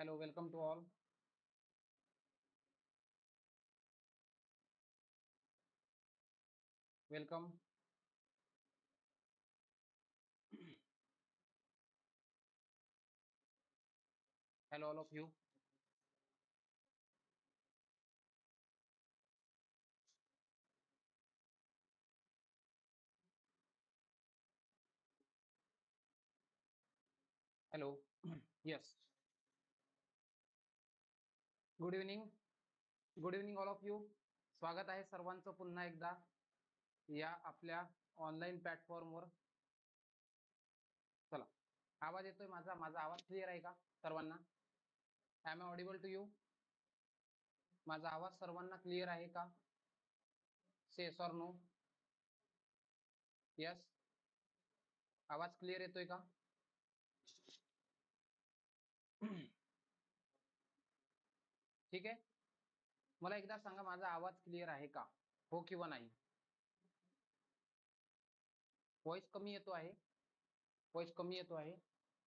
Hello, welcome to all. Welcome. Hello, all of you. Hello. Yes. Good evening. Good evening, all of you. स्वागत आहे सर्वांचं पुन्हा एकदा या आपल्या ऑनलाईन प्लॅटफॉर्मवर. चला, आवाज येतोय माझा? माझा आवाज क्लिअर आहे का सर्वांना? Am I audible to you? माझा आवाज सर्वांना क्लिअर आहे का? Say yes or no? Yes. आवाज क्लिअर येतोय का? ठीक आहे. मला एकदा सांगा, माझा आवाज क्लिअर आहे का? हो किंवा नाही? व्हॉइस कमी येतो आहे? व्हॉइस कमी येतो आहे?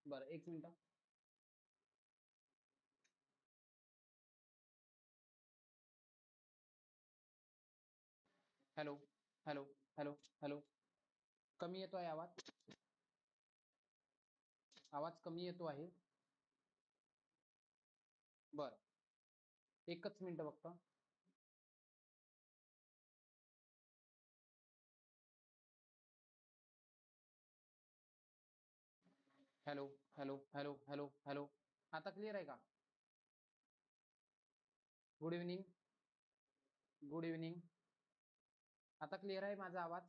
बरं, एक minute. Hello hello hello hello. कमी येतो आहे आवाज? आवाज कमी येतो आहे? बरं, एकच मिनिट फक्त. Hello hello hello hello hello. आता क्लिअर आहे का? Good evening. Good evening. आता क्लिअर आहे माझा आवाज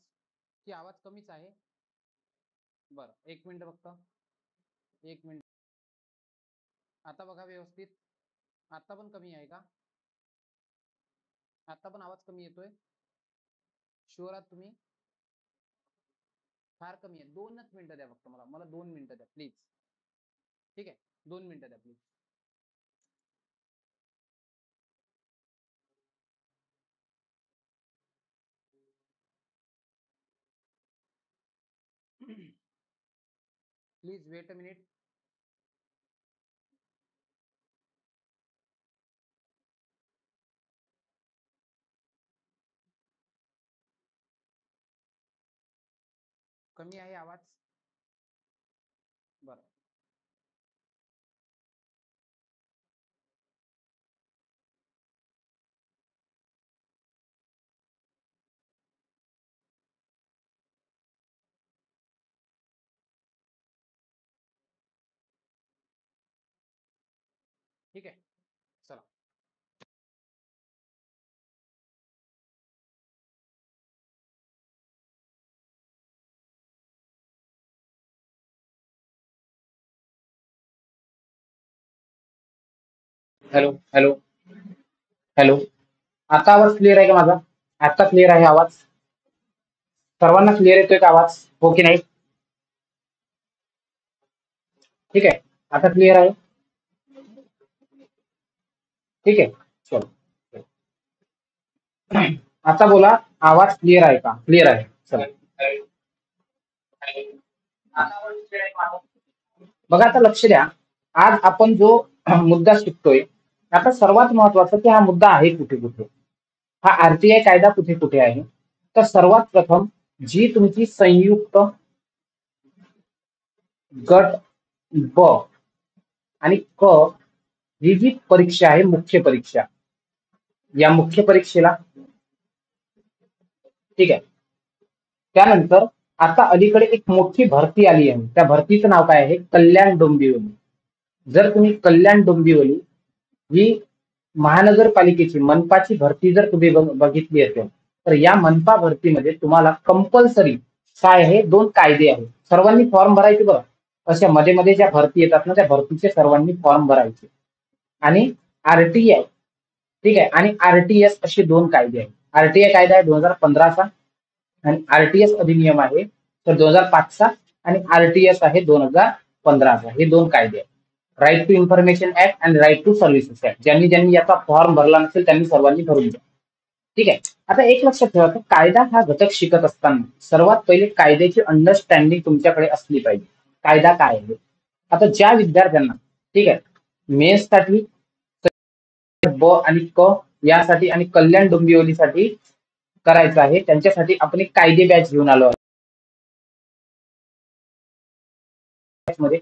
की आवाज कमीच आहे? बरं, एक मिनिट फक्त. एक मिनिट. आता बघा व्यवस्थित. आता पण कमी आहे का? आता पण आवाज कमी येतोय? शुअर आहात तुम्ही? फार कमी आहे. 2च मिनिटं द्या फक्त. मला 2 मिनिटं द्या प्लीज. ठीक आहे, 2 मिनिटं द्या please. Please weight a minute. कमी आहे आवाज? बरं, ठीक आहे. चला. Hello hello hello. आता आवाज क्लिअर आहे का माझा? आता क्लिअर आहे आवाज? सर्वांना क्लिअर येतोय का आवाज? हो की नाही? ठीक आहे. आता क्लिअर आहे? ठीक आहे. चलो. आता बोला, आवाज क्लिअर आहे का? क्लिअर आहे. चला. बघा, आता लक्ष द्या. आज आपण जो मुद्दा शिकतोय, आता सर्वात महत्वाचा की हा मुद्दा आहे कुठे कुठे, हा आरटीआय कायदा कुठे कुठे आहे. तर सर्वात प्रथम जी तुमची संयुक्त गट ब आणि क ही जी परीक्षा आहे, मुख्य परीक्षा, या मुख्य परीक्षेला, ठीक आहे, त्यानंतर आता अलीकडे एक मोठी भरती आली आहे. त्या भरतीचं नाव काय आहे? कल्याण डोंबिवली. जर तुम्ही कल्याण डोंबिवली ही महानगरपालिकेची, मनपाची भरती जर तुम्ही बघितली असेल, तर या मनपा भरतीमध्ये तुम्हाला कंपल्सरी काय आहे? 2 कायदे आहेत. सर्वांनी फॉर्म भरायचे बरं. अशा मध्ये मध्ये ज्या भरती येतात ना, त्या भरतीचे सर्वांनी फॉर्म भरायचे. आणि आरटीआय, ठीक आहे, आणि आरटीएस असे 2 कायदे आहेत. आरटीआय कायदा आहे 2015चा आणि आरटीएस अधिनियम आहे तर 2005चा आणि आरटीएस आहे 2015चा. हे 2 कायदे आहेत. राईट टू इन्फॉर्मेशन ऍक्ट आणि राईट टू सर्व्हिसेस ऍक्ट. ज्यांनी ज्यांनी याचा फॉर्म भरला नसेल त्यांनी सर्वांनी भरून द्या. ठीक आहे. आता एक लक्षात ठेवा, कायदा हा घटक शिकत असताना सर्वात पहिले कायद्याची अंडरस्टँडिंग तुमच्याकडे असली पाहिजे. कायदा काय आहे? आता ज्या विद्यार्थ्यांना, ठीक आहे, मेन्स साठी ब आणि क यासाठी आणि कल्याण डोंबिवलीसाठी करायचं आहे. त्यांच्यासाठी आपण एक कायदे बॅच घेऊन आलो मध्ये.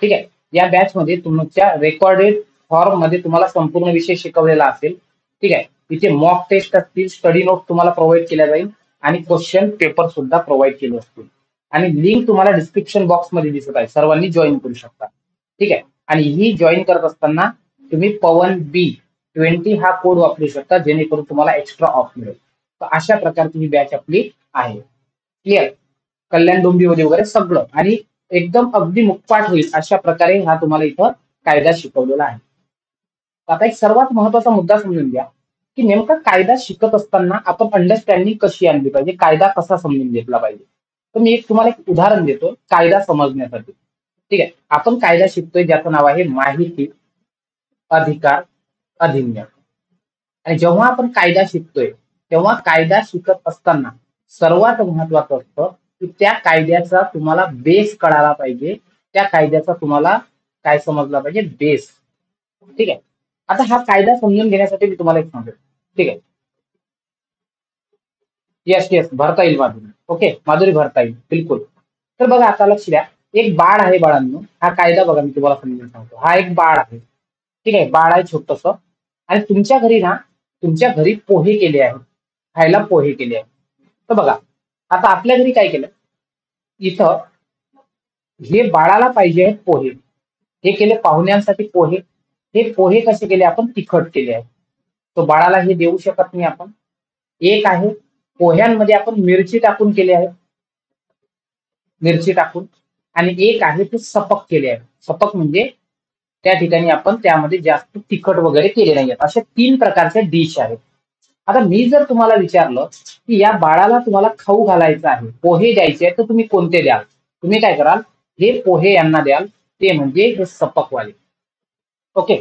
ठीक आहे. या बॅच मध्ये तुमच्या रेकॉर्डेड फॉर्म मध्ये तुम्हाला संपूर्ण विषय शिकवलेला असेल. ठीक आहे. तिथे मॉक टेस्ट असतील, स्टडी नोट तुम्हाला प्रोव्हाइड केल्या जाईल आणि क्वेश्चन पेपर सुद्धा प्रोव्हाइड केले असतील. आणि लिंक तुम्हाला डिस्क्रिप्शन बॉक्स मध्ये दिसत आहे. सर्वांनी जॉईन करू शकता. ठीक आहे. आणि ही जॉईन करत असताना तुम्ही पवन B20 हा कोड वापरू शकता, जेणेकरून तुम्हाला एक्स्ट्रा ऑफ मिळेल. तर अशा प्रकारची ही बॅच आपली आहे. क्लिअर? कल्याण डोंबिवली वगैरे सगळं आणि एकदम अगदी मुखपाठ होईल अशा प्रकारे हा तुम्हाला इथं कायदा शिकवलेला आहे. आता एक सर्वात महत्वाचा मुद्दा समजून घ्या की नेमका कायदा शिकत असताना आपण अंडरस्टँडिंग कशी आणली पाहिजे, कायदा कसा समजून घेतला पाहिजे. तर मी एक तुम्हाला एक उदाहरण देतो कायदा समजण्यासाठी. ठीक आहे. आपण कायदा शिकतोय ज्याचं नाव आहे माहिती अधिकार अधिनियम. आणि जेव्हा आपण कायदा शिकतोय तेव्हा कायदा शिकत असताना सर्वात महत्वाचं असतं की त्या कायद्याचा तुम्हाला बेस कळाला पाहिजे. त्या कायद्याचा तुम्हाला काय समजला पाहिजे, बेस. ठीक आहे. आता हा कायदा समजून घेण्यासाठी मी तुम्हाला एक सांगतो. ठीक आहे. येस येस, भरता येईल माधुरी. ओके, माधुरी भरता येईल बिलकुल. तर बघा आता लक्ष द्या. एक बाळ आहे बाळांनो. हा कायदा बघा मी तुम्हाला समजून सांगतो. हा एक बाळ आहे. ठीक आहे. बाळ आहे छोटस. आणि तुमच्या घरी ना, तुमच्या घरी पोहे केले आहेत. खायला पोहे केले आहेत. तर बघा आता आपल्या घरी काय केलं, इथं हे बाळाला पाहिजे आहेत पोहे. हे केले पाहुण्यांसाठी पोहे. हे पोहे कसे केले आपण, तिखट केले आहेत. तो बाळाला हे देऊ शकत नाही आपण. एक आहे पोह्यांमध्ये आपण मिरची टाकून केले आहे, मिरची टाकून. आणि एक आहे ते सपक केले आहे. सपक म्हणजे त्या ठिकाणी आपण त्यामध्ये जास्त तिखट वगैरे केले नाही आहेत. अशा 3 प्रकारचे डिश आहेत. आता मी जर तुम्हाला विचारलं की या बाळाला तुम्हाला खाऊ घालायचं आहे, पोहे द्यायचे आहेत, तर तुम्ही कोणते द्याल? तुम्ही काय कराल, हे पोहे यांना द्याल, ते म्हणजे हे सपकवाले. ओके.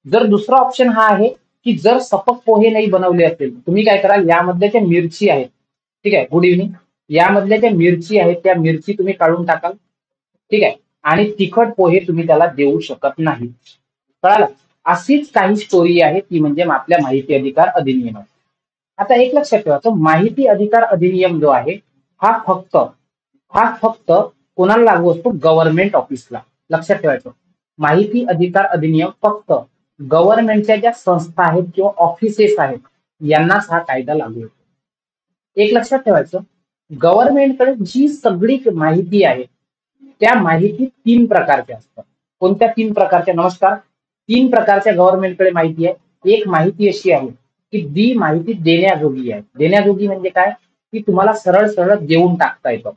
जर दुसरा ऑप्शन हा आहे की जर सपक पोहे नाही बनवले असेल, तुम्ही काय कराल, यामधल्या ज्या मिरची आहेत. ठीक आहे. Good evening. यामधल्या ज्या मिरची आहेत त्या मिरची तुम्ही काढून टाकाल. ठीक आहे. आणि तिखट पोहे तुम्ही त्याला देऊ शकत नाही. कळालं? अशीच काही स्टोरी आहे, ती म्हणजे आपल्या माहिती अधिकार अधिनियमात. आता एक लक्षात ठेवा, तो माहिती अधिकार अधिनियम जो आहे हा फक्त कोणाला लागू असतो, गव्हर्नमेंट ऑफिसला. लक्षात ठेवायचं. माहिती अधिकार अधिनियम फक्त गव्हर्नमेंटच्या ज्या संस्था आहेत किंवा ऑफिसेस आहेत यांनाच हा कायदा लागू होतो. एक लक्षात ठेवायचं, गव्हर्नमेंटकडे जी सगळी माहिती आहे त्या माहिती 3 प्रकारच्या असतात. कोणत्या 3 प्रकारच्या? नमस्कार. 3 प्रकारच्या गव्हर्नमेंटकडे माहिती आहे. एक माहिती अशी आहे की जी माहिती देण्याजोगी आहे. देण्याजोगी म्हणजे काय, की तुम्हाला सरळ सरळ देऊन टाकता येतं.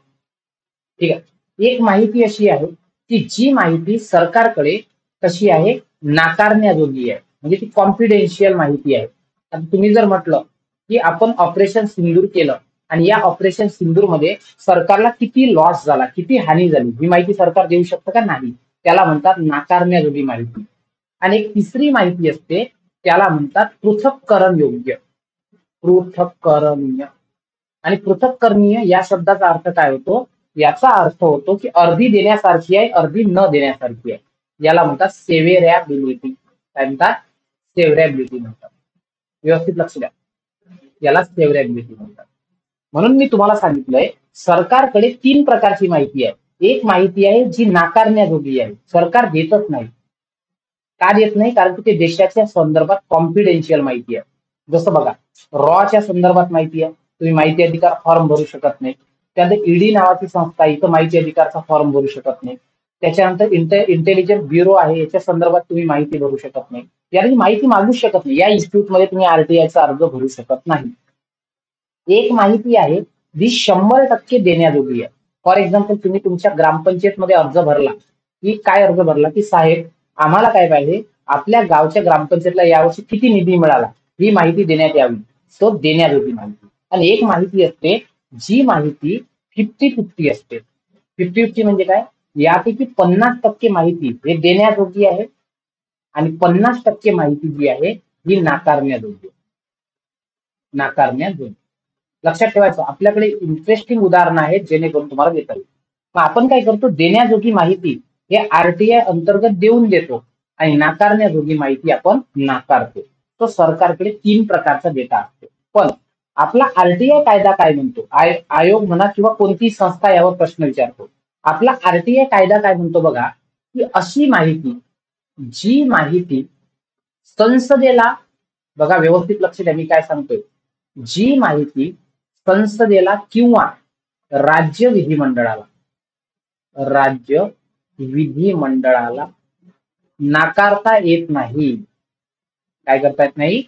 ठीक आहे. एक माहिती अशी आहे की जी माहिती सरकारकडे कशी आहे, नाकारण्याजोगी आहे. म्हणजे ती कॉन्फिडेन्शियल माहिती आहे. आता तुम्ही जर म्हटलं की आपण ऑपरेशन सिंदूर केलं आणि या ऑपरेशन सिंदूर मध्ये सरकारला किती लॉस झाला, किती हानी झाली, ही माहिती सरकार देऊ शकतं का? नाही. त्याला म्हणतात नाकारण्याजोगी माहिती. आणि एक तिसरी माहिती असते, त्याला म्हणतात पृथक्करण योग्य. पृथक्करणीय. आणि पृथक्करणीय या शब्दाचा अर्थ काय होतो, याचा अर्थ होतो की अर्धी देण्यासारखी आहे, अर्धी न देण्यासारखी आहे. याला म्हणतात सेव्हेरॅबिलिटी. काय म्हणतात? सेव्हेरॅबिलिटी म्हणतात. व्यवस्थित लक्ष द्या. याला सेव्हेरॅबिलिटी म्हणतात. म्हणून मी तुम्हाला सांगितलंय, सरकारकडे 3 प्रकारची माहिती आहे. एक माहिती आहे जी नाकारण्याजोगी आहे, सरकार देतच नाही. का देत नाही? कारण की ते देशाच्या संदर्भात कॉन्फिडेन्शियल माहिती आहे. जसं बघा, रॉच्या संदर्भात माहिती आहे, तुम्ही माहिती अधिकार फॉर्म भरू शकत नाही. त्यानंतर ईडी नावाची संस्था आहे, इथं माहिती अधिकारचा फॉर्म भरू शकत नाही. त्याच्यानंतर इंटेलिजन्स ब्युरो आहे, याच्या संदर्भात तुम्ही माहिती भरू शकत नाही. याची माहिती मागू शकत नाही. या इन्स्टिट्यूटमध्ये तुम्ही आरटीआयचा अर्ज भरू शकत नाही. एक माहिती आहे जी 100% देण्याजोगी आहे. फॉर एक्झाम्पल, तुम्ही तुमच्या ग्रामपंचायतमध्ये अर्ज भरला, की काय अर्ज भरला की साहेब आम्हाला काय पाहिजे, आपल्या गावच्या ग्रामपंचायतला यावर्षी किती निधी मिळाला ही माहिती देण्यात यावी. तो देण्याजोगी माहिती. आणि एक माहिती असते जी माहिती 50-50 असते. 50-50 म्हणजे काय, यापैकी 50% माहिती हे देण्याजोगी आहे आणि 50% माहिती जी आहे ही नाकारण्याजोगी. नाकारण्याजोगी. लक्षात ठेवायचं. आपल्याकडे इंटरेस्टिंग उदाहरणं आहेत जेणेकरून तुम्हाला देता येईल. मग आपण काय करतो, देण्याजोगी माहिती हे आरटीआय अंतर्गत देऊन देतो आणि नाकारण्याजोगी माहिती आपण नाकारतो. तो सरकारकडे 3 प्रकारचा डेटा असतो. पण आपला आरटीआय कायदा काय म्हणतो, आयोग म्हणा किंवा कोणती संस्था यावर प्रश्न विचारतो. आपला आरटीआय कायदा काय म्हणतो बघा, की अशी माहिती, जी माहिती संसदेला, बघा व्यवस्थित लक्ष द्या मी काय सांगतोय, जी माहिती संसदेला किंवा राज्य विधिमंडळाला राज्य विधिमंडळाला नाकारता येत नाही. काय करता येत नाही,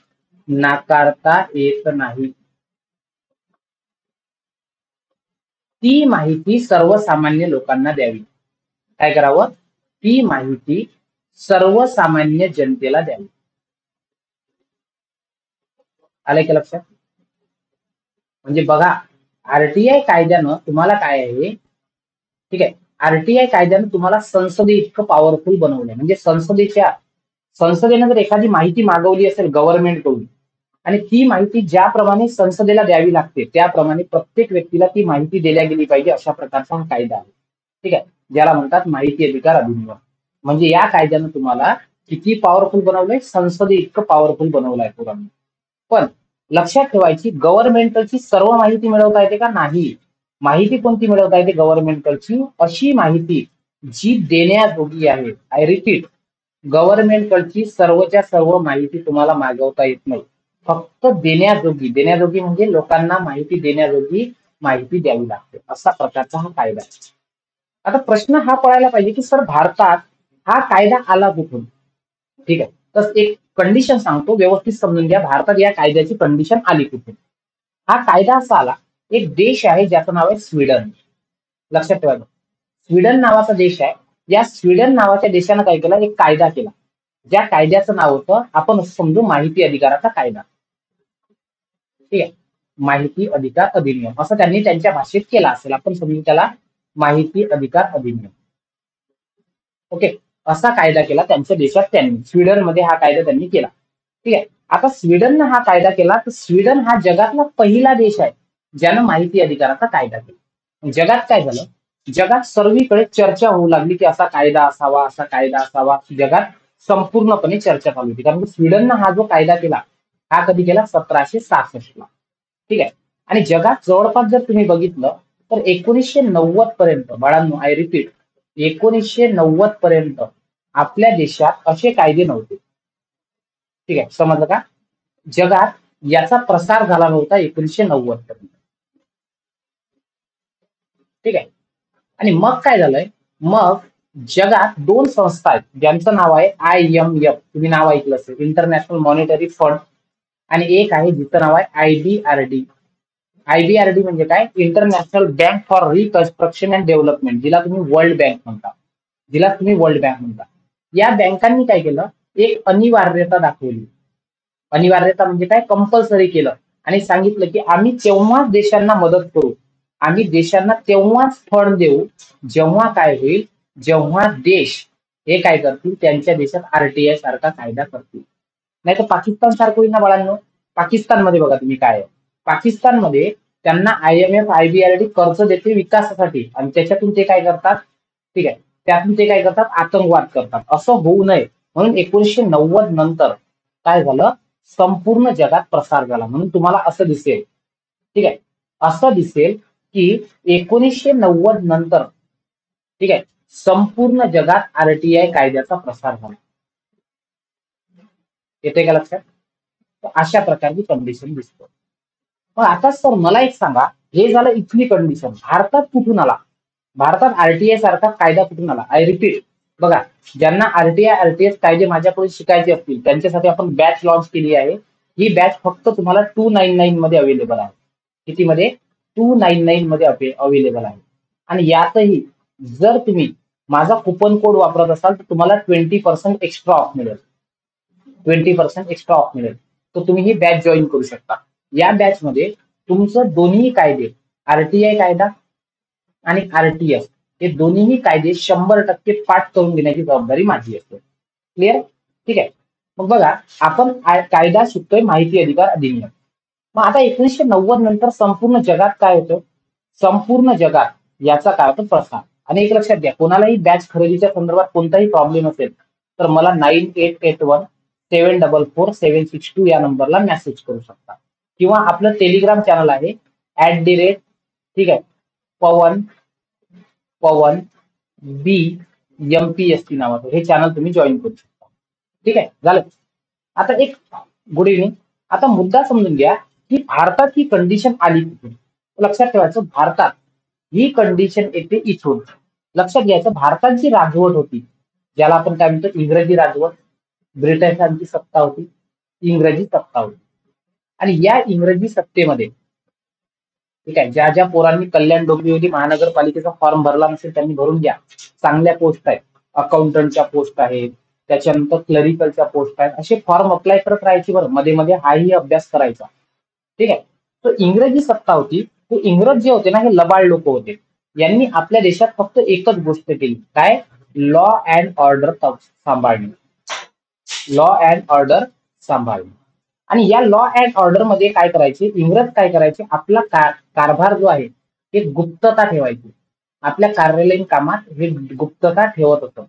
नाकारता येत नाही. ती माहिती सर्वसामान्य लोकांना द्यावी. काय करावं, ती माहिती सर्वसामान्य जनतेला द्यावी. आलंय का लक्षात? म्हणजे बघा, आरटीआय कायद्यानं तुम्हाला काय आहे, ठीक आहे, आरटीआय कायद्यानं तुम्हाला संसदे इतकं पॉवरफुल बनवलंय. म्हणजे संसदेनं जर एखादी माहिती मागवली असेल गव्हर्नमेंट कडून आणि ती माहिती ज्याप्रमाणे संसदेला द्यावी लागते त्याप्रमाणे प्रत्येक व्यक्तीला ती माहिती दिल्या गेली पाहिजे, अशा प्रकारचा हा कायदा आहे. ठीक आहे, ज्याला म्हणतात माहिती अधिकार अधिनियम. म्हणजे या कायद्यानं तुम्हाला किती पॉवरफुल बनवलंय, संसदे इतकं पॉवरफुल बनवलंय पुराण. पण लक्षात ठेवायची, गव्हर्नमेंटची सर्व माहिती मिळवता येते का, नाही. माहिती कोणती मिळवता येते गव्हर्नमेंटची, अशी माहिती जी देण्याजोगी आहे. आय रिपीट, गव्हर्नमेंटची सर्वच्या सर्व माहिती तुम्हाला मागवता येत नाही, फक्त देण्याजोगी म्हणजे लोकांना माहिती देण्याजोगी माहिती द्यावी लागते, असा प्रकारचा हा कायदा आहे. आता प्रश्न हा पडायला पाहिजे की सर भारतात हा कायदा आला कुठून. ठीक आहे, तर एक कंडिशन सांगतो, व्यवस्थित समजून घ्या, भारतात या कायद्याची कंडिशन आली कुठून. हा कायदा असा आला, एक देश आहे ज्याचं नाव आहे स्वीडन. लक्षात ठेवायचं, स्वीडन नावाचा देश आहे. या स्वीडन नावाच्या देशानं काय केलं, एक कायदा केला, ज्या कायद्याचं नाव होतं, आपण समजू, माहिती अधिकाराचा कायदा. ठीक आहे, माहिती अधिकार अधिनियम असं त्यांनी त्यांच्या भाषेत केला असेल, आपण समजू त्याला माहिती अधिकार अधिनियम. ओके, असा कायदा केला त्यांच्या देशात त्यांनी, स्वीडनमध्ये हा कायदा त्यांनी केला. ठीक आहे, आता स्वीडननं हा कायदा केला, तर स्वीडन हा जगातला पहिला देश आहे ज्यानं माहिती अधिकाराचा कायदा केला. जगात काय झालं, जगात सर्वीकडे चर्चा होऊ लागली की असा कायदा असावा, असा कायदा असावा. जगात संपूर्णपणे चर्चा चालू होती, कारण स्वीडननं हा जो कायदा केला, हा कधी केला, 1766 ला. ठीक आहे, आणि जगात जवळपास जर तुम्ही बघितलं तर 1990 पर्यंत, बाळांनो आय रिपीट, 1990 पर्यंत आपल्या देशात असे कायदे नव्हते. ठीक आहे, समजलं का, जगात याचा प्रसार झाला नव्हता 1990 पर्यंत. ठीक आहे, आणि मग काय झालंय, मग जगात 2 संस्था आहेत ज्यांचं नाव आहे IMF, तुम्ही नाव ऐकलं असेल, इंटरनॅशनल मॉनिटरी फंड, आणि एक आहे जिचं नाव आहे IBRD. IBRD म्हणजे काय, international bank for reconstruction and development, जिला तुम्ही वर्ल्ड बँक म्हणता. या बँकांनी काय केलं, एक अनिवार्यता दाखवली. अनिवार्यता म्हणजे काय, कंपल्सरी केलं आणि सांगितलं की आम्ही तेव्हाच देशांना मदत करू, आम्ही देशांना तेव्हाच फंड देऊ, जेव्हा काय होईल, जेव्हा देश हे काय करतील, त्यांच्या देशात आरटीआय सारखा कायदा करतील. नाही तर पाकिस्तान सारखं होईल ना बाळांनो. पाकिस्तानमध्ये बघा तुम्ही काय आहे, पाकिस्तानमध्ये त्यांना IMF IBRD कर्ज देते विकासासाठी, आणि त्याच्यातून ते काय करतात, ठीक आहे, त्यातून ते काय करतात, आतंकवाद करतात. असं होऊ नये म्हणून 1990 नंतर काय झालं, संपूर्ण जगात प्रसार झाला. म्हणून तुम्हाला असं दिसेल, ठीक आहे, असं दिसेल की 1990 नंतर, ठीक आहे, संपूर्ण जगात आरटीआय कायद्याचा प्रसार झाला. येते का लक्षात, तर अशा प्रकारची कंडिशन दिसतो. मग आता सर मला एक सांगा, हे झालं इथली कंडिशन, भारतात कुठून आला, भारतात आरटीआय सारखा कायदा कुठून आला. आय रिपीट, बघा, ज्यांना आरटीएस कायदे माझ्याकडून शिकायचे असतील त्यांच्यासाठी आपण बॅच लॉन्च केली आहे. ही बॅच फक्त तुम्हाला 299 मध्ये अवेलेबल आहे. कितीमध्ये, 299 मध्ये अवेलेबल आहे. आणि यातही जर तुम्ही माझा कुपन कोड वापरत असाल तर तुम्हाला 20% एक्स्ट्रा ऑफ मिळेल. 20% एक्स्ट्रा ऑफ मिळेल, तर तुम्ही ही बॅच जॉईन करू शकता. या बॅच मध्ये तुमचं दोन्ही कायदे, आरटीआय कायदा आणि आरटीएस, हे दोन्ही कायदे 100% पाठ करून देण्याची जबाबदारी माझी असते. क्लिअर, ठीक आहे. मग बघा, आपण कायदा शिकतोय माहिती अधिकार अधिनियम. मग आता 1990 नंतर संपूर्ण जगात काय होतं, संपूर्ण जगात याचा काय होतं, प्रसार. आणि एक लक्षात घ्या, कोणालाही बॅच खरेदीच्या संदर्भात कोणताही प्रॉब्लेम असेल तर मला 9881744762 या नंबरला मेसेज करू शकता, किंवा आपलं टेलिग्राम चॅनल आहे ठीक आहे पवन पवन BMPST नावाचं हे चॅनल तुम्ही जॉईन करू शकता. ठीक आहे, झालं. आता एक गुड इव्हनिंग. आता मुद्दा समजून घ्या की भारतात ही कंडिशन आली कुठून. लक्षात ठेवायचं, भारतात ही कंडिशन येते इथून. लक्षात घ्यायचं, भारतात जी राजवट होती, ज्याला आपण काय म्हणतो इंग्रजी राजवट, ब्रिटिशांची सत्ता होती, इंग्रजी सत्ता होती. आणि या इंग्रजी सत्तेमध्ये ठीक आहे, ज्या ज्या पोरांनी कल्याण डोंबिवली महानगरपालिकेचा फॉर्म भरला नसेल त्यांनी भरून घ्या. चांगल्या पोस्ट आहेत, अकाउंटंटच्या पोस्ट आहेत, त्याच्यानंतर क्लरिकलच्या पोस्ट आहेत, असे फॉर्म अप्लाय करत राहायचे बरं, मध्ये मध्ये हाही अभ्यास करायचा. ठीक आहे. तो इंग्रजी सत्ता होती, ते इंग्रज जे होते ना हे लबाड लोक होते. यांनी आपल्या देशात फक्त एकच गोष्ट केली, काय, लॉ अँड ऑर्डर सांभाळणे, लॉ अँड ऑर्डर सांभाळणे. आणि या लॉ अँड ऑर्डर मध्ये काय करायचे इंग्रज, काय करायचे, आपला कारभार जो आहे हे गुप्तता ठेवायची. आपल्या कार्यालयीन कामात हे गुप्तता ठेवत होतं.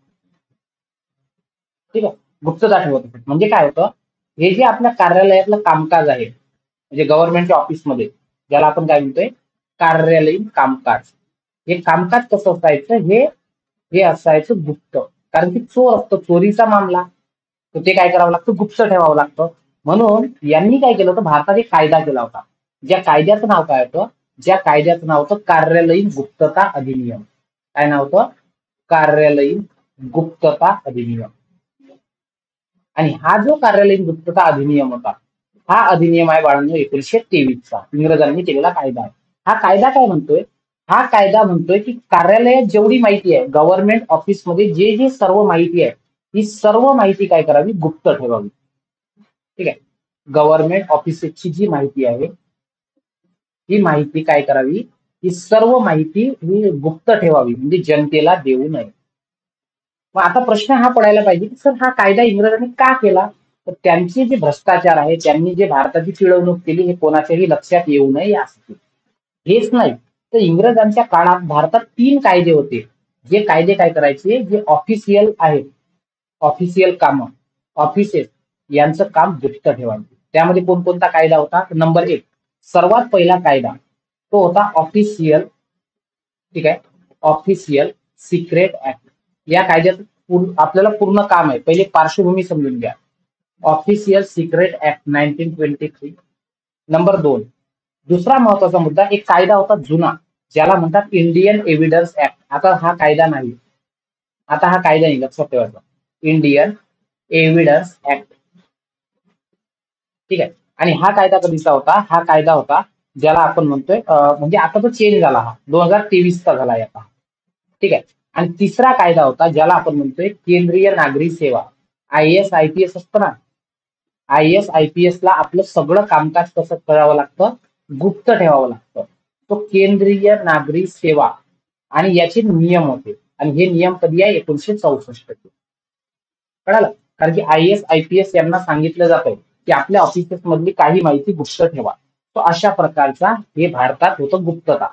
ठीक आहे, गुप्तता ठेवत होतं म्हणजे काय होतं, हे जे आपल्या कार्यालयातलं कामकाज आहे, म्हणजे गव्हर्नमेंटच्या ऑफिसमध्ये ज्याला आपण काय म्हणतोय कार्यालयीन कामकाज, हे कामकाज कसं असायचं, हे असायचं गुप्त. कारण की चोर असतो, चोरीचा मामला, तर ते काय करावं लागतं, गुप्त ठेवावं लागतं. म्हणून यांनी काय केलं होतं, भारतात एक कायदा केला होता, ज्या कायद्याचं नाव काय होतं, ज्या कायद्याचं नाव होतं कार्यालयीन गुप्तता अधिनियम. काय नाव होतं, कार्यालयीन गुप्तता अधिनियम. आणि हा जो कार्यालयीन गुप्तता अधिनियम होता, हा अधिनियम आहे बाळांनो 1923चा, इंग्रजांनी केलेला कायदा आहे. हा कायदा काय म्हणतोय, हा कायदा म्हणतोय की कार्यालयात जेवढी माहिती आहे, गव्हर्नमेंट ऑफिसमध्ये जे जे सर्व माहिती आहे, ही सर्व माहिती काय करावी, गुप्त ठेवावी. ठीक आहे, गव्हर्नमेंट ऑफिसची जी माहिती आहे ही माहिती काय करावी, ही सर्व माहिती ही गुप्त ठेवावी, म्हणजे जनतेला देऊ नये. मग आता प्रश्न हा पडायला पाहिजे की सर हा कायदा इंग्रजांनी का केला, तर त्यांचे जे भ्रष्टाचार आहे, त्यांनी जे भारताची पिळवणूक केली, हे कोणाच्याही लक्षात येऊ नये यासाठी. हेच नाही तर इंग्रजांच्या काळात भारतात 3 कायदे होते, जे कायदे काय करायचे, जे ऑफिशियल आहेत, ऑफिशियल काम, ऑफिसेस यांचं काम गुप्त ठेवायचे. त्यामध्ये कोणकोणता कायदा होता, नंबर 1 सर्वात पहिला कायदा तो होता ऑफिशियल, ठीक आहे, ऑफिशियल सिक्रेट ऍक्ट. या कायद्यात आपल्याला पूर्ण काम आहे, पहिले पार्श्वभूमी समजून घ्या. Official secret act 1923. नंबर 2 दुसरा महत्वाचा मुद्दा, एक कायदा होता जुना, ज्याला म्हणतात इंडियन एव्हिडन्स ऍक्ट. आता हा कायदा नाही, आता हा कायदा नाही, लक्षात ठेवायचा, इंडियन एव्हिडन्स ऍक्ट. ठीक आहे. आणि हा कायदा कधीचा होता, हा कायदा होता ज्याला आपण म्हणतोय म्हणजे आता तो चेंज झाला, हा 2023चा झाला आता. ठीक आहे. आणि तिसरा कायदा होता ज्याला आपण म्हणतोय केंद्रीय नागरी सेवा, IAS IPS असतं ना, IAS IPS ला आपलं सगळं कामकाज कसं करावं लागतं, गुप्त ठेवावं लागतं. तो केंद्रीय नागरी सेवा, आणि याचे नियम होते, आणि हे नियम कधी आहे, 1964. कळालं, कारण की IAS IPS यांना सांगितलं जातं की आपल्या ऑफिसेस मधली काही माहिती गुप्त ठेवा. तो अशा प्रकारचा हे भारतात होतं गुप्तता.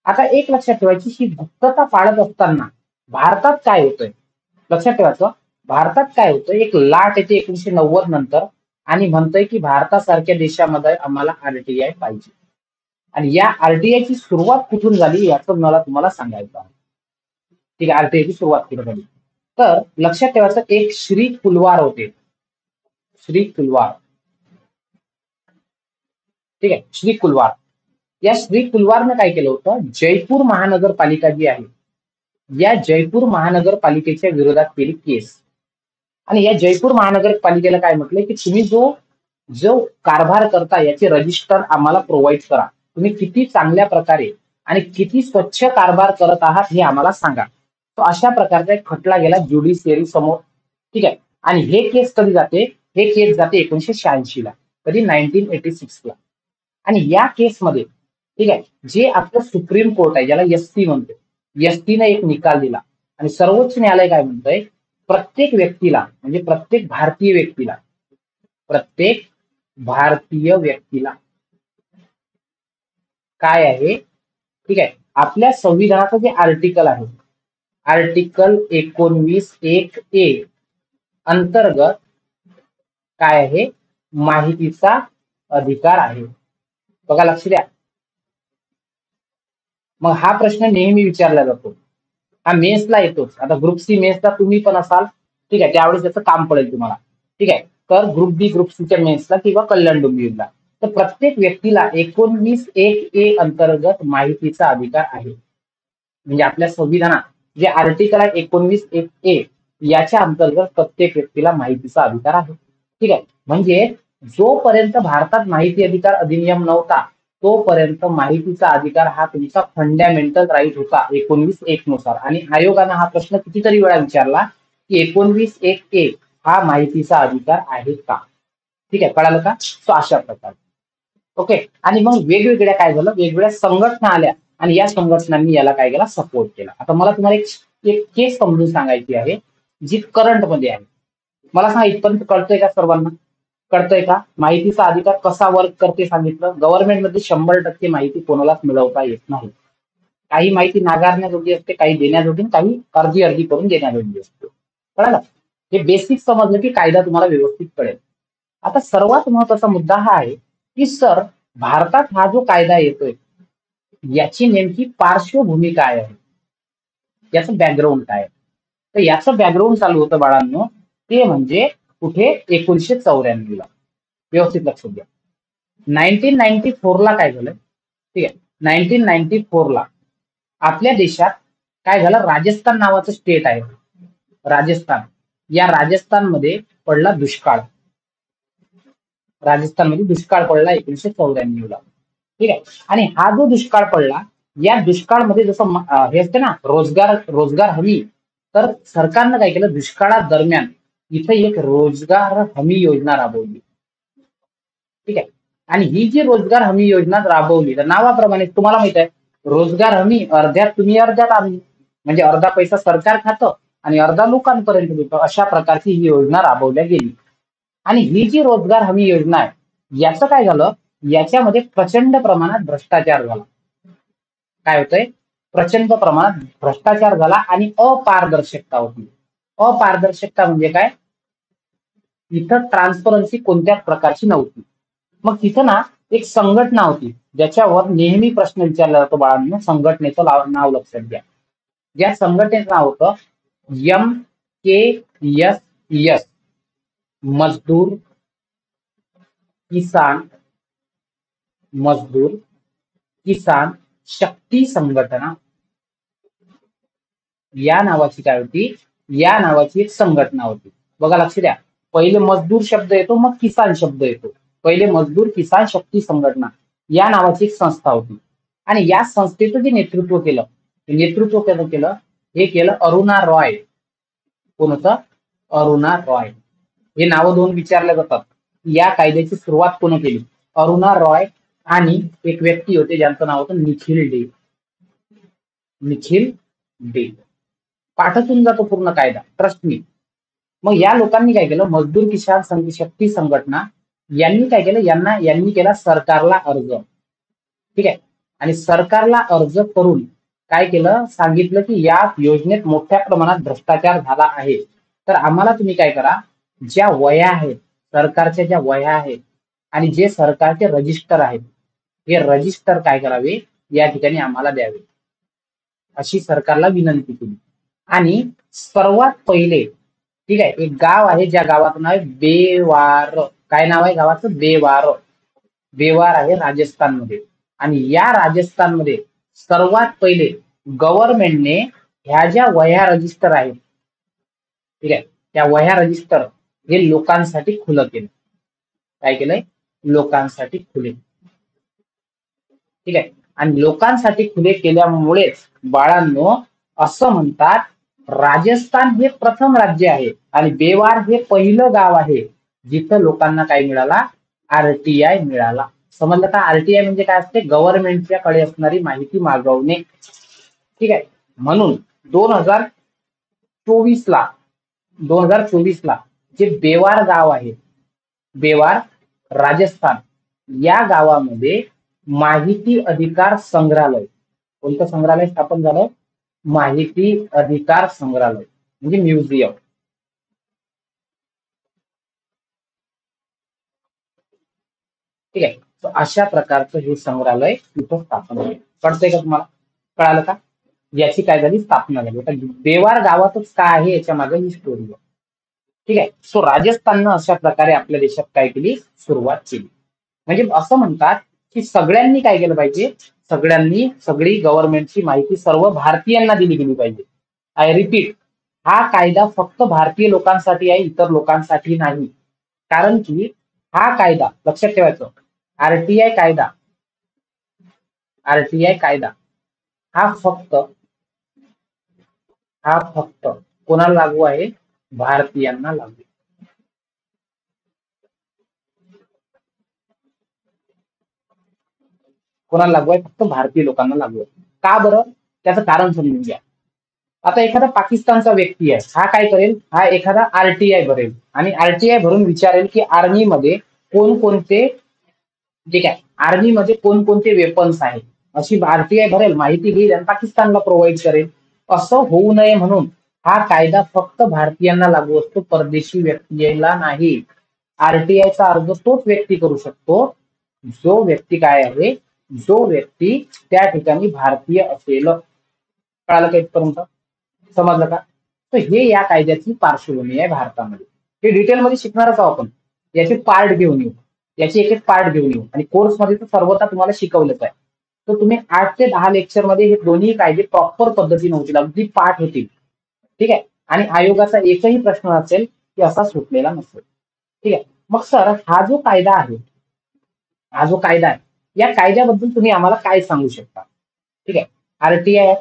आता एक लक्षात ठेवायची, ही गुप्तता पाळत असताना भारतात काय होतंय, लक्षात ठेवायचं, भारतात काय होतं, एक लाट येते 1990 नंतर, आणि म्हणतंय की भारतासारख्या देशामध्ये आम्हाला RTI पाहिजे. आणि या RTI ची सुरुवात कुठून झाली याचं मला तुम्हाला सांगायचं आहे. ठीक आहे, RTI ची सुरुवात कुठून झाली, तर लक्षात ठेवायचं, एक श्री कुलवार होते, श्री कुलवार. ठीक आहे, श्री कुलवार. या श्री कुलवारनं काय केलं होतं, जयपूर महानगरपालिका जी आहे, या जयपूर महानगरपालिकेच्या विरोधात केली केस. आणि या जयपूर महानगरपालिकेला काय म्हटलंय की तुम्ही जो जो कारभार करता याचे रजिस्टर आम्हाला प्रोव्हाइड करा. तुम्ही किती चांगल्या प्रकारे आणि किती स्वच्छ कारभार करत आहात हे आम्हाला सांगा. तो अशा प्रकारचा एक खटला गेला ज्युडिशियरी समोर. ठीक आहे. आणि हे केस कधी जाते, हे केस जाते 1986 ला, कधी 1986 ला. आणि या केसमध्ये ठीक आहे, जे आपलं सुप्रीम कोर्ट आहे, ज्याला SC म्हणतो, SCनं एक निकाल दिला. आणि सर्वोच्च न्यायालय काय म्हणतंय, प्रत्येक व्यक्तीला, म्हणजे प्रत्येक भारतीय व्यक्तीला, प्रत्येक भारतीय व्यक्तीला काय आहे, ठीक आहे, आपल्या संविधानाचं जे आर्टिकल आहे, आर्टिकल 19(1)(a) अंतर्गत काय आहे, माहितीचा अधिकार आहे. बघा लक्ष द्या. मग हा प्रश्न नेहमी विचारला जातो, हा मेन्सला येतोच. आता ग्रुप सी मेन्सला तुम्ही पण असाल, ठीक आहे, त्यावेळेस त्याचं काम पडेल तुम्हाला, ठीक आहे. तर ग्रुप बी ग्रुप सीच्या मेन्सला किंवा कल्याण डोंबिवलीला तर प्रत्येक व्यक्तीला 19(1)(a) अंतर्गत माहितीचा अधिकार आहे. म्हणजे आपल्या संविधानात जे आर्टिकल आहे 19(1)(a) याच्या अंतर्गत प्रत्येक व्यक्तीला माहितीचा अधिकार आहे. ठीक आहे. म्हणजे जोपर्यंत भारतात माहिती अधिकार अधिनियम नव्हता तोपर्यंत माहितीचा अधिकार हा तुमचा फंडामेंटल राईट होता 19(1) नुसार. आणि आयोगानं हा प्रश्न कितीतरी वेळा विचारला की 19(1)(a) हा माहितीचा अधिकार आहे का. ठीक आहे, कळालं का. सो अशा प्रकारे. ओके. आणि मग वेगवेगळ्या काय झालं, वेगवेगळ्या संघटना आल्या आणि या संघटनांनी याला काय केला, सपोर्ट केला. आता मला तुम्हाला एक केस समजून सांगायची आहे जी करंट मध्ये आहे. मला सांगा इथपर्यंत कळतंय का सर्वांना, कळतंय का. माहितीचा अधिकार कसा वर्क करते सांगितलं. गव्हर्नमेंटमध्ये 100% माहिती कोणालाच मिळवता येत नाही. काही माहिती नाकारण्याजोगी असते, काही देण्याजोगी, काही अर्धी अर्धी करून देण्याजोगी असते. कळलं. हे बेसिक समजलं की कायदा तुम्हाला व्यवस्थित कळेल. आता सर्वात महत्वाचा मुद्दा हा आहे की सर भारतात हा जो कायदा येतोय याची नेमकी पार्श्वभूमी काय आहे, याचं बॅकग्राऊंड काय आहे. तर याचं बॅकग्राऊंड चालू होतं बाळांनो, ते म्हणजे कुठे 1994ला. व्यवस्थित लक्षात घ्या. 1994ला काय झालं, ठीक आहे, 1994ला आपल्या देशात काय झालं, राजस्थान नावाचं स्टेट आहे, राजस्थान. या राजस्थानमध्ये पडला दुष्काळ. राजस्थानमध्ये दुष्काळ पडला 1994ला. ठीक आहे. आणि हा जो दुष्काळ पडला या दुष्काळमध्ये जसं हे असते ना रोजगार हमी, तर सरकारनं काय केलं, दुष्काळात दरम्यान इथे एक रोजगार हमी योजना राबवली. ठीक आहे. आणि ही जी रोजगार हमी योजना राबवली तर नावाप्रमाणे तुम्हाला माहित आहे रोजगार हमी अर्ध्यात तुम्ही अर्ध्यात आम्ही, म्हणजे अर्धा पैसा सरकार खातं आणि अर्धा लोकांपर्यंत देतो, अशा प्रकारची ही योजना राबवल्या गेली. आणि ही जी रोजगार हमी योजना आहे याचं काय झालं, याच्यामध्ये प्रचंड प्रमाणात भ्रष्टाचार झाला. काय होतंय, प्रचंड प्रमाणात भ्रष्टाचार झाला आणि अपारदर्शकता होती. अपारदर्शकता म्हणजे काय, इथं ट्रान्सपरन्सी कोणत्याच प्रकारची नव्हती. मग तिथं ना एक संघटना होती ज्याच्यावर नेहमी प्रश्न विचारला जातो बाळांनो, संघटनेचं नाव लक्षात घ्या. ज्या संघटनेचं नाव होतं MKSS, मजदूर किसान शक्ती संघटना. या नावाची काय होती, या नावाची एक संघटना होती. बघा लक्ष द्या, पहिले मजदूर शब्द येतो मग किसान शब्द येतो. पहिले मजदूर किसान शक्ती संघटना या नावाची एक संस्था होती. आणि या संस्थेचं जे नेतृत्व केलं, हे केलं अरुणा रॉय. कोण होतं, अरुणा रॉय. हे नावं दोन विचारले जातात. या कायद्याची सुरुवात कोण केली, अरुणा रॉय आणि एक व्यक्ती होते ज्यांचं नाव होतं निखिल डे. पाठातून जातो पूर्ण कायदा, ट्रस्ट मी. मग या लोकांनी काय केलं, मजदूर किसान शक्ती संघटना यांनी काय केलं, यांनी केला सरकारला अर्ज. ठीक आहे. आणि सरकारला अर्ज करून काय केलं, सांगितलं की या योजनेत मोठ्या प्रमाणात भ्रष्टाचार झाला आहे, तर आम्हाला तुम्ही काय करा, ज्या वह्या आहेत, सरकारच्या ज्या वह्या आहेत आणि जे सरकारचे रजिस्टर आहेत, हे रजिस्टर काय करावे, या ठिकाणी आम्हाला द्यावे, अशी सरकारला विनंती केली. आणि सर्वात पहिले, ठीक आहे, एक गाव आहे ज्या गावाचं नाव आहे बेवार. काय नाव आहे गावाचं, बेवार आहे राजस्थानमध्ये. आणि या राजस्थानमध्ये सर्वात पहिले गव्हर्नमेंटने ह्या ज्या वह्या रजिस्टर आहेत, ठीक आहे, त्या वह्या रजिस्टर हे लोकांसाठी खुलं केलं. काय केलंय, लोकांसाठी खुले. ठीक आहे. आणि लोकांसाठी खुले केल्यामुळेच बाळांनो असं म्हणतात राजस्थान हे प्रथम राज्य आहे आणि बेवार हे पहिलं गाव आहे जिथं लोकांना काय मिळाला, RTI मिळाला. समजलं का. RTI म्हणजे काय असते, गव्हर्नमेंटच्या कडे असणारी माहिती मागवणे. ठीक आहे. म्हणून 2024ला जे बेवार गाव आहे, बेवार राजस्थान, या गावामध्ये माहिती अधिकार संग्रहालय, कोणतं संग्रहालय स्थापन झालं? माहिती अधिकार संग्रहालय म्हणजे म्युझियम. ठीक आहे. तर अशा प्रकारचं हे संग्रहालय तिथं स्थापन झालं. कळतंय का तुम्हाला? कळालं का? याची काय झाली? स्थापना झाली. आता देवार गावातच काय आहे याच्या मागे ही स्टोरी आहे. ठीक आहे. सो राजस्थाननं अशा प्रकारे आपल्या देशात काय केली? सुरुवात केली. म्हणजे असं म्हणतात की सगळ्यांनी काय केलं पाहिजे? सगळ्यांनी सगळी गव्हर्नमेंटची माहिती सर्व भारतीयांना दिली गेली पाहिजे. आय रिपीट, हा कायदा फक्त भारतीय लोकांसाठी आहे, इतर लोकांसाठी नाही. कारण की हा कायदा लक्षात ठेवायचं, आरटीआय कायदा, आरटीआय कायदा हा फक्त कोणाला लागू आहे? भारतीयांना लागू आहे. कोणाला लागू आहे? फक्त भारतीय लोकांना लागू आहे. का बरं? त्याचं कारण समजून घ्या. आता एखादा पाकिस्तानचा व्यक्ती आहे, हा काय करेल? हा एखादा आरटीआय भरेल आणि आरटीआय भरून विचारेल की आर्मीमध्ये कोणकोणते, ठीक आहे, आर्मीमध्ये कोणकोणते वेपन्स आहेत, अशी आरटीआय भरेल, माहिती घेईल आणि पाकिस्तानला प्रोव्हाइड करेल. असं होऊ नये म्हणून हा कायदा फक्त भारतीयांना लागू असतो, परदेशी व्यक्तीला नाही. आरटीआयचा अर्ज तोच व्यक्ती करू शकतो जो व्यक्ती काय आहे, जो व्यक्ती त्या ठिकाणी भारतीय असेल. कळालं का इथपर्यंत? समजलं का? तर हे या कायद्याची पार्श्वभूमी आहे भारतामध्ये. हे डिटेलमध्ये शिकणारच आहोत आपण. याचे पार्ट घेऊन येऊ, याचे एक एक पार्ट घेऊन येऊ आणि कोर्समध्ये तर सर्वता तुम्हाला शिकवलंच आहे. तर तुम्ही 8 ते 10 लेक्चरमध्ये हे दोन्ही कायदे प्रॉपर पद्धतीने होतील, अगदी पाठ होतील. ठीक आहे. आणि आयोगाचा एकही प्रश्न असेल की असा सुटलेला नसेल. ठीक आहे. मग सर, हा जो कायदा आहे, हा जो कायदा आहे, या कायद्याबद्दल तुम्ही आम्हाला काय सांगू शकता? ठीक आहे. RTI,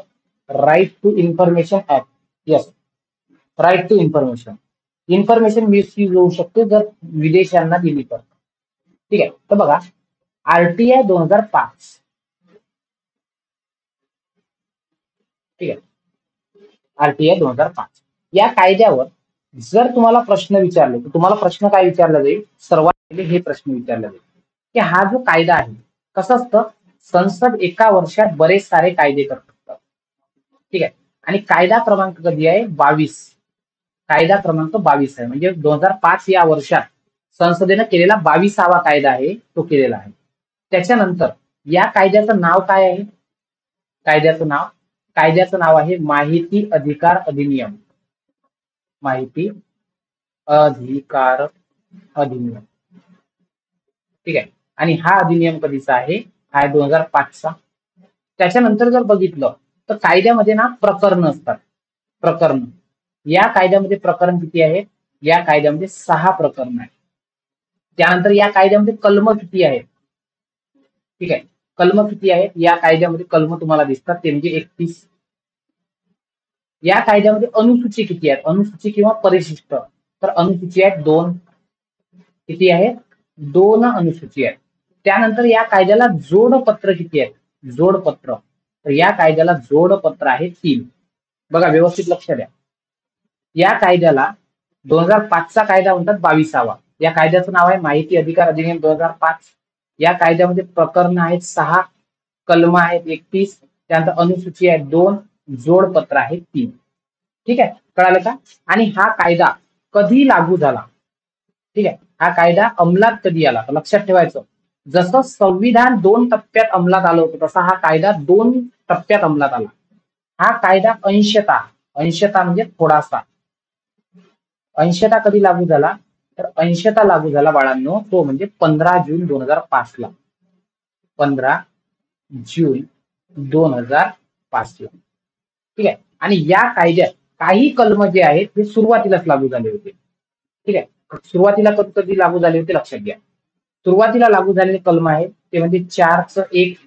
right to information act. Yes, right to information. Information misuse होऊ शकते जर विदेशांना दिली तर. ठीक आहे. तर बघा, आरटीआय 2005, ठीक आहे, आरटीआय 2005 या कायद्यावर जर तुम्हाला प्रश्न विचारले तर तुम्हाला प्रश्न काय विचारला जाईल? सर्वात पहिले हे प्रश्न विचारला जाईल की हा जो कायदा आहे, कसं असतं, संसद एका वर्षात बरेच सारे कायदे करतात. ठीक आहे. आणि कायदा क्रमांक कधी आहे? 22. कायदा क्रमांक 22 आहे, म्हणजे 2005 या वर्षात संसदेनं केलेला 22वा कायदा आहे, तो केलेला आहे. त्याच्यानंतर या कायद्याचं नाव काय आहे? कायद्याचं नाव आहे माहिती अधिकार अधिनियम. माहिती अधिकार अधिनियम. ठीक आहे. आणि हा अधिनियम कधीचा आहे? हा 2005चा. त्याच्यानंतर जर बघितलं तर कायद्यामध्ये ना प्रकरण असतात. प्रकरण, या कायद्यामध्ये प्रकरण किती आहेत? या कायद्यामध्ये 6 प्रकरण आहेत. त्यानंतर या कायद्यामध्ये कलम किती आहेत? ठीक आहे. कलम किती आहेत? या कायद्यामध्ये कलम तुम्हाला दिसतात, ते म्हणजे 31. या कायद्यामध्ये अनुसूची किती आहेत? अनुसूची किंवा परिशिष्ट, तर अनुसूची आहेत 2. किती आहेत? 2 अनुसूची आहेत. त्यानंतर या कायद्याला जोडपत्र किती आहेत? जोडपत्र, तर या कायद्याला जोडपत्र आहे 3. बघा, व्यवस्थित लक्ष द्या. या कायद्याला 2005चा कायदा म्हणतात 22वा. या कायद्याचं नाव आहे माहिती अधिकार अधिनियम 2005. या कायद्यामध्ये प्रकरण आहेत 6, कलम आहेत 31, त्यानंतर अनुसूची आहेत 2, जोडपत्र आहेत 3. ठीक आहे. कळालं का? आणि हा कायदा कधी लागू झाला? ठीक आहे. हा कायदा अंमलात कधी आला? तर लक्षात ठेवायचं, जसं संविधान 2 टप्प्यात अंमलात आलं होतं, तसा हा कायदा 2 टप्प्यात अंमलात आला. हा कायदा अंशतः, अंशतः म्हणजे थोडासा, अंशतः कधी लागू झाला? तर अंशतः लागू झाला बाळांनो, तो म्हणजे 15 जून 2005 ला. 15 जून 2005 ला. ठीक आहे. आणि या कायद्यात काही कलम जे आहेत ते सुरुवातीलाच लागू झाले होते. ठीक आहे. सुरुवातीला कधी लागू झाले होते लक्षात घ्या. सुरुवातीला लागू झालेले कलम आहेत ते म्हणजे 4चं 1,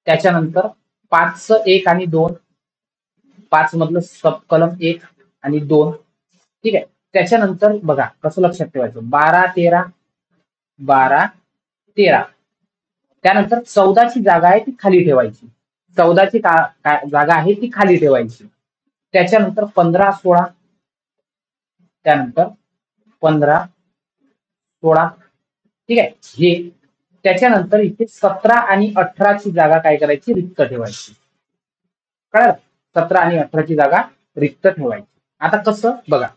त्याच्यानंतर 5चं 1 आणि 2, 5 मधलं सब कलम 1 आणि 2. ठीक आहे. त्याच्यानंतर बघा कसं लक्षात ठेवायचं, 12, 13, 12, 13. त्यानंतर 14ची जागा आहे ती खाली ठेवायची. 14ची जागा आहे ती खाली ठेवायची. त्याच्यानंतर 15, 16, त्यानंतर 15, 16. ठीक आहे. हे त्याच्यानंतर इथे 17 आणि 18ची जागा काय करायची, रिक्त ठेवायची. कळलं? 17 आणि 18ची जागा रिक्त ठेवायची. आता कसं बघा,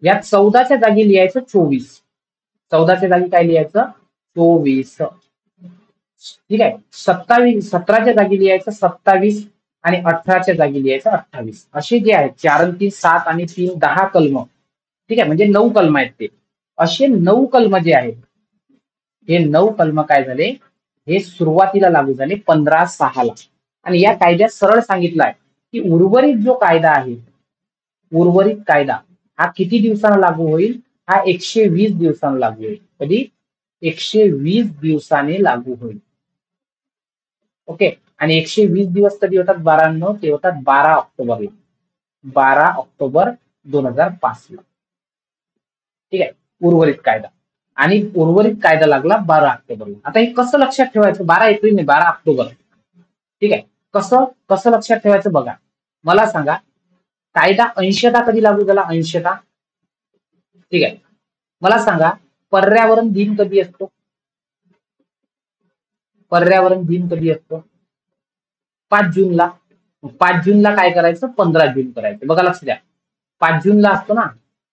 यात 14च्या जागी लिहायचं 24. 14च्या जागी काय लिहायचं, 24. ठीक आहे. 17च्या जागी लिहायचं 27 आणि 18च्या जागी लिहायचं 28. असे जे आहेत 4 आणि 3 7 आणि 3 10 कलम. ठीक आहे, म्हणजे 9 कलम आहेत ते. असे 9 कलम जे आहेत, हे 9 कलम काय झाले, हे सुरुवातीला लागू झाले 15/6 आणि या कायद्यात सरळ सांगितलं आहे की उर्वरित जो कायदा आहे, उर्वरित कायदा हा किती दिवसांना लागू होईल, हा 120 दिवसांना लागू होईल. कधी, 120 दिवसाने लागू होईल. ओके. आणि 120 दिवस कधी होतात बाळांनो, ते होतात 12 ऑक्टोबरला. 12 ऑक्टोबर 2005 ला. ठीक आहे, उर्वरित कायदा. आणि उर्वरित कायदा लागला 12 ऑक्टोबरला. आता हे कसं लक्षात ठेवायचं, 12 एप्रिल नाही 12 ऑक्टोबर. ठीक आहे, कसं कसं लक्षात ठेवायचं बघा, मला सांगा, कायदा अंशतः कधी लागू झाला, अंशतः. ठीक आहे, मला सांगा पर्यावरण दिन कधी असतो, पर्यावरण दिन कधी असतो, 5 जूनला. 5 जूनला काय करायचं, 15 जून करायचं. बघा लक्ष द्या, 5 जूनला असतो ना,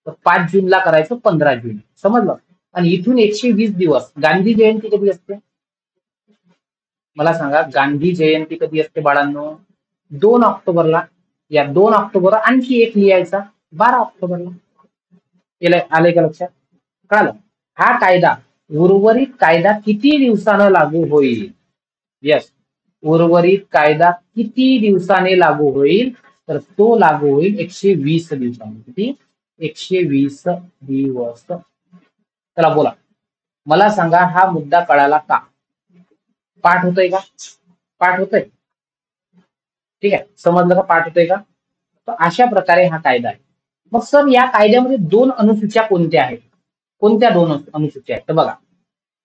तर 5 जूनला करायचं 15 जून. समजलं? आणि इथून 120 दिवस, गांधी जयंती कधी असते, मला सांगा, गांधी जयंती कधी असते बाळांनो, 2 ऑक्टोबरला. या 2 ऑक्टोबर आणखी एक लिहायचा 12 ऑक्टोबरला. आलंय का लक्षात, कळालं? हा कायदा, उर्वरित कायदा किती दिवसानं लागू होईल, यस, उर्वरित कायदा किती दिवसाने लागू होईल, तर तो लागू होईल 120 दिवसांनी. किती, 120 दिवस. चला बोला, मला सांगा हा मुद्दा कळाला का, पाठ होतोय का, पाठ होतोय. ठीक आहे, समजलं का, पाठ होतोय का. तर अशा प्रकारे हा कायदा आहे. मग सर या कायद्यामध्ये 2 अनुसूच्या कोणत्या आहेत, कोणत्या 2 अनुसूच्या आहेत, तर बघा,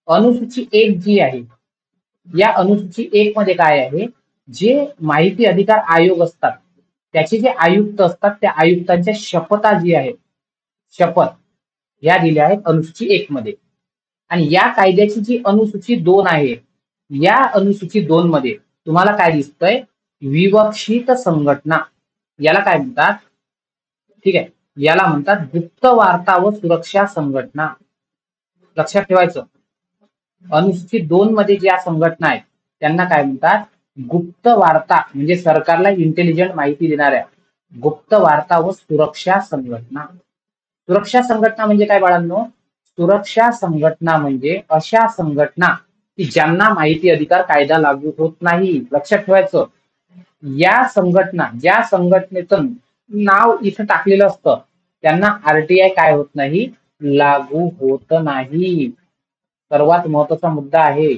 अनुसूची 1 जी आहे, या अनुसूची 1 मध्ये काय आहे, जे माहिती अधिकार आयोग असतात, त्याचे जे आयुक्त असतात, त्या आयुक्तांच्या शपथा जी आहेत, शपथ या दिल्या आहेत अनुसूची 1 मध्ये. आणि या कायद्याची जी अनुसूची 2 आहे, या अनुसूची 2 मध्ये तुम्हाला काय दिसतंय, विवक्षित संघटना, याला काय म्हणतात, ठीक आहे, याला म्हणतात गुप्त वार्ता व सुरक्षा संघटना. लक्षात ठेवायचं, अनुसूचित 2 मध्ये ज्या संघटना आहेत त्यांना काय म्हणतात, गुप्त वार्ता, म्हणजे सरकारला इंटेलिजंट माहिती देणाऱ्या गुप्त वार्ता व सुरक्षा संघटना. सुरक्षा संघटना म्हणजे काय बाळांनो, सुरक्षा संघटना म्हणजे अशा संघटना की ज्यांना माहिती अधिकार कायदा लागू होत नाही. लक्षात ठेवायचं, या संघटना, ज्या संघटनेचं नाव इथं टाकलेलं असतं, त्यांना आरटीआय काय होत नाही, लागू होत नाही. सर्वात महत्वाचा मुद्दा आहे.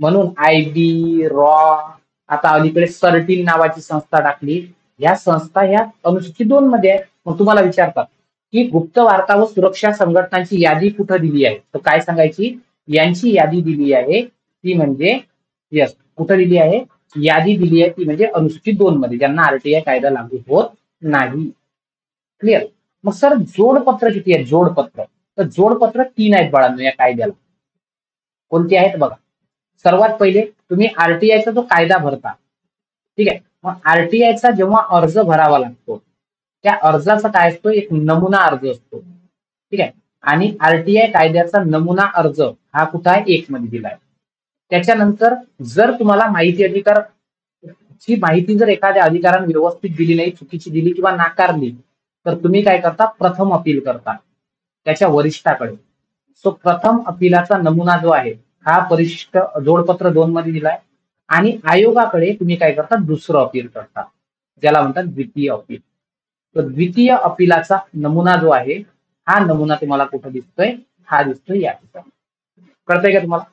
म्हणून आयबी, रॉ, आता अलीकडे सर्टिन नावाची संस्था टाकली, या संस्था ह्या अनुसूचित 2 मध्ये आहे. मग तुम्हाला विचारतात की गुप्त वार्ता व सुरक्षा संघटनांची यादी कुठं दिली आहे, तर काय सांगायची, यांची यादी दिली आहे ती म्हणजे, यस, कुठं दिली आहे, यादी दिली आहे ती म्हणजे अनुसूचित 2 मध्ये, ज्यांना आरटीआय कायदा लागू होत नाही. क्लिअर. मग सर जोडपत्र किती आहेत, जोडपत्र, तर जोडपत्र 3 आहेत बाळांनो या कायद्याला. कोणती आहेत बघा, सर्वात पहिले तुम्ही आरटीआयचा जो कायदा भरता, ठीक आहे, मग आरटीआयचा जेव्हा अर्ज भरावा लागतो, त्या अर्जाचा काय असतो, एक नमुना अर्ज असतो. ठीक आहे, आणि आरटीआय कायद्याचा नमुना अर्ज हा कुठं आहे, 1 मध्ये दिलाय. त्याच्यानंतर जर तुम्हाला माहिती अधिकार ची माहिती जर एखाद्या अधिकाऱ्याने व्यवस्थित दिली नाही, चुकीची दिली किंवा नाकारली, तर तुम्ही काय करता, प्रथम अपील करता त्याच्या वरिष्ठाकडे. सो प्रथम अपीलाचा नमुना जो आहे हा परिशिष्ट जोडपत्र 2 मध्ये दिलाय, आणि आयोगाकडे तुम्ही काय करता, दुसरं अपील करता, ज्याला म्हणतात द्वितीय अपील. तर द्वितीय अपीलाचा नमुना जो आहे, हा नमुना तुम्हाला कुठं दिसतोय, हा दिसतोय या ठिकाणी. कळतंय का तुम्हाला,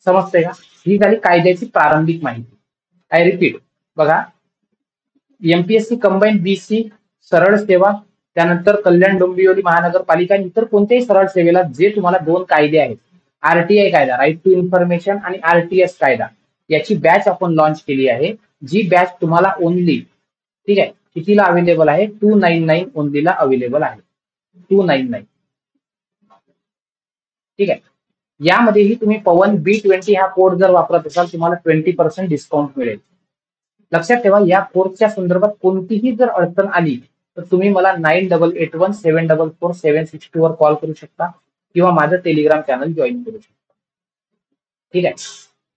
समजतंय का. ही झाली कायद्याची प्रारंभिक माहिती. आय रिपीट, बघा, एमपीएससी कंबाईन बीसी सरळ सेवा, त्यानंतर कल्याण डोंबिवली महानगरपालिका आणि इतर कोणत्याही सरळ सेवेला जे तुम्हाला 2 कायदे आहेत, आरटीआय कायदा, राईट टू इन्फॉर्मेशन, आणि आरटीएस कायदा, याची बॅच आपण लॉन्च केली आहे. जी बॅच तुम्हाला ओनली, ठीक आहे, कितीला अवेलेबल आहे, 299 ओनलीला अवेलेबल आहे, 299. ठीक आहे, यामध्येही तुम्ही पवन B20 हा कोड जर वापरत असाल तुम्हाला 20% डिस्काउंट मिळेल. लक्षात ठेवा, या कोर्सच्या संदर्भात कोणतीही जर अडचण आली तर तुम्ही मला 9881744762 वर कॉल करू शकता किंवा माझं टेलिग्राम चॅनल जॉईन करू शकता. ठीक आहे.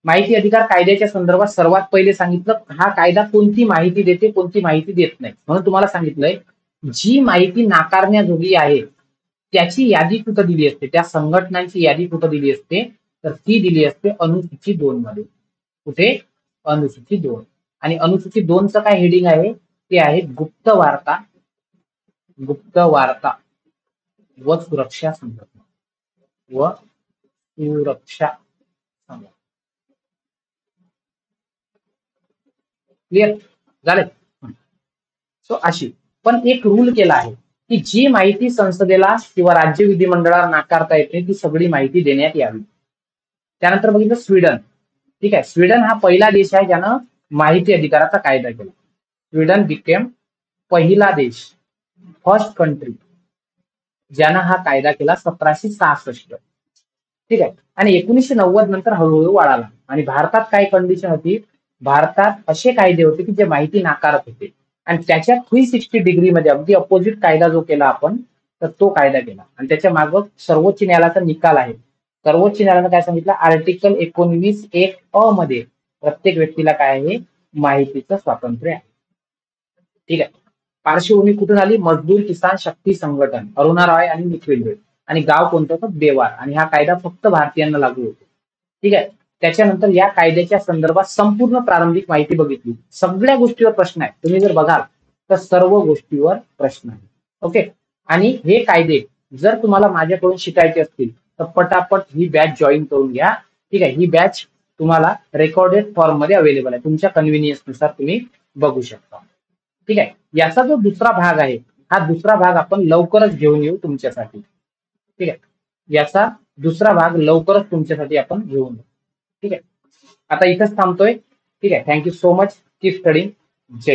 माहिती अधिकार कायद्याच्या संदर्भात सर्वात पहिले सांगितलं, हा कायदा कोणती माहिती देते, कोणती माहिती देत नाही. म्हणून तुम्हाला सांगितलंय, जी माहिती नाकारण्याजोगी आहे त्याची यादी कुठं दिली असते, त्या संघटनांची यादी कुठं दिली असते, तर ती दिली असते अनुसूची 2 मध्ये. कुठे? अनुसूची 2. आणि अनुसूची 2चं काय हेडिंग आहे, ते आहे गुप्त वार्ता व सुरक्षा संघटना व सुरक्षा संघटना. क्लिअर झाले? सो अशी पण एक रूल केला आहे की जी माहिती संसदेला किंवा राज्य विधिमंडळाला नाकारता येते ती सगळी माहिती देण्यात यावी. त्यानंतर बघितलं स्वीडन. ठीक आहे, स्वीडन हा पहिला देश आहे ज्यानं माहिती अधिकाराचा कायदा केला. स्वीडन बिकेम पहिला देश, फर्स्ट कंट्री ज्यानं हा कायदा केला 1766. ठीक आहे. आणि 1990 नंतर हळूहळू वाढाला. आणि भारतात काय कंडिशन होती, भारतात असे कायदे होते की जे माहिती नाकारत होते आणि त्याच्या 360 डिग्री मध्ये अगदी अपोजिट कायदा जो केला आपण, तर तो कायदा केला. आणि त्याच्या मागे सर्वोच्च न्यायालयाचा निकाल आहे. सर्वोच्च न्यायालयानं काय सांगितलं, आर्टिकल 19(1)(अ) मध्ये प्रत्येक व्यक्तीला काय आहे, माहितीचं स्वातंत्र्य आहे. ठीक आहे. पार्श्वभूमी कुठून आली, मजदूर किसान शक्ती संघटन, अरुणा रॉय आणि निखिल भेट. आणि गाव कोणतं होतं, बेवार. आणि हा कायदा फक्त भारतीयांना लागू होतो. ठीक आहे. त्याच्यानंतर या कायद्याच्या संदर्भात संपूर्ण प्रारंभिक माहिती बघितली. सगळ्या गोष्टीवर प्रश्न आहे, तुम्ही जर बघाल तर सर्व गोष्टीवर प्रश्न आहे. ओके. आणि हे कायदे जर तुम्हाला माझ्याकडून शिकायचे असतील तर पटापट ही बॅच जॉईन करून घ्या. ठीक आहे. ही बॅच तुम्हाला रेकॉर्डेड फॉर्म मध्ये अवेलेबल आहे, तुमच्या कन्व्हिनियन्स नुसार तुम्ही बघू शकता. ठीक आहे. याचा जो दुसरा भाग आहे, हा दुसरा भाग आपण लवकरच घेऊन येऊ तुमच्यासाठी. ठीक आहे. याचा दुसरा भाग लवकरच तुमच्यासाठी आपण घेऊन येऊ. ठीक आहे. आता इथंच थांबतोय. ठीक आहे. Thank you so much. Keep studying. जय